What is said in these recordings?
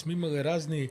Сме имале разни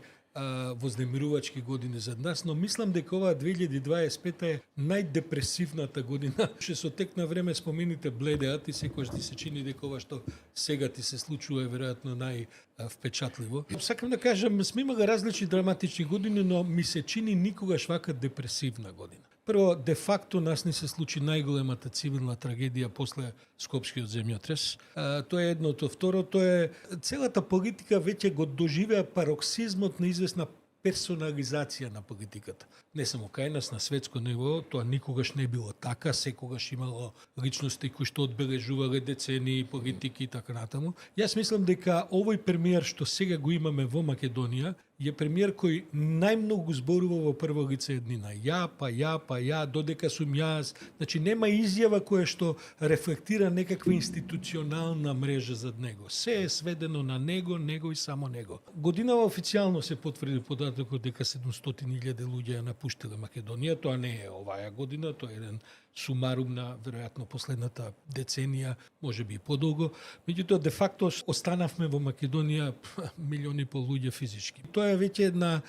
вознемирувачки години за нас, но мислам дека оваа 2025 е најдепресивната година. Ше со тек на време спомените бледеат и секојаш ти се чини дека ова што сега ти се случува е веројатно највпечатливо. Сакам да кажам, сме имале различни драматични години, но ми се чини никогаш вака депресивна година. Прво, де факто нас ни се случи најголемата цивилна трагедија после Скопскиот земјотрес. Тоа е едното. Второто е, целата политика веќе го доживеа пароксизмот на известна персонализација на политиката. Не само кај нас, на светско ниво, тоа никогаш не било така, секогаш имало личности кои што одбележувале децении, политики и така натаму. Јас мислам дека овој премиер што сега го имаме во Македонија е премиер кој најмногу зборува во прво лице еднина. Ја, додека сум јас. Значи, нема изјава која што рефлектира некаква институционална мрежа зад него. Се е сведено на него и само него. Годинава официјално се потврди податокот дека 700.000 луѓе ја напуштиле Македонија. Тоа не е оваа година, тоа е еден сумарум на веројатно последната деценија, можеби и подолго. Меѓутоа, де факто останавме во Македонија 1,5 милиони луѓе физички. Тоа е веќе една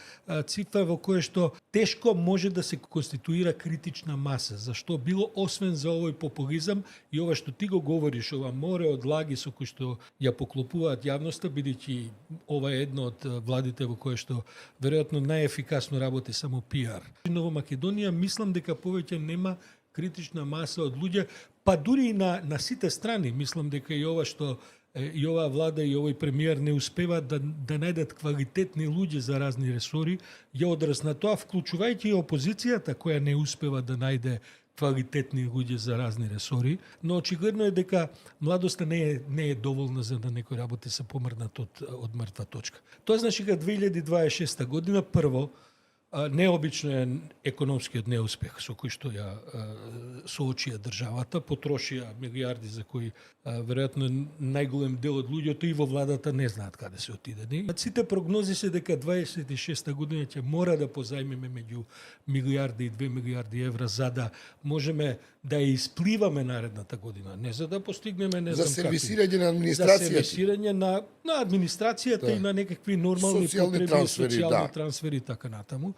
цифра во која што тешко може да се конституира критична маса. Зашто било освен за овој популизам и ова што ти го говориш, ова море од лаги со кои што ја поклопуваат јавноста, бидејќи ова е едно од владите во кое што веројатно најефикасно работи само пиар. Но во Македонија мислам дека повеќе нема критична маса од луѓе, па дури и на сите страни. Мислам дека и ова што и оваа влада и овој премиер не успеваат да најдат квалитетни луѓе за разни ресори, ја одраз на тоа, вклучувајќи и опозицијата која не успева да најде квалитетни луѓе за разни ресори, но очигледно е дека младоста не е доволна за да некој работи се помрднат од мртва точка. Тоа значи дека 2026 година прво необично е економскиот неуспех со кој што ја соочија државата, потрошија милиарди за кои веројатно најголем дел од луѓето и во владата не знаат каде се отидени. Сите прогнози се дека 26 година ќе мора да позајмиме меѓу милиарди и 2 милиарди евра за да можеме да ја испливаме наредната година, не за да постигнеме не за знам сервисирање на администрацијата. За сервисирање на администрацијата и на некакви нормални социјални потреби, трансфери, социјални трансфери и така натаму.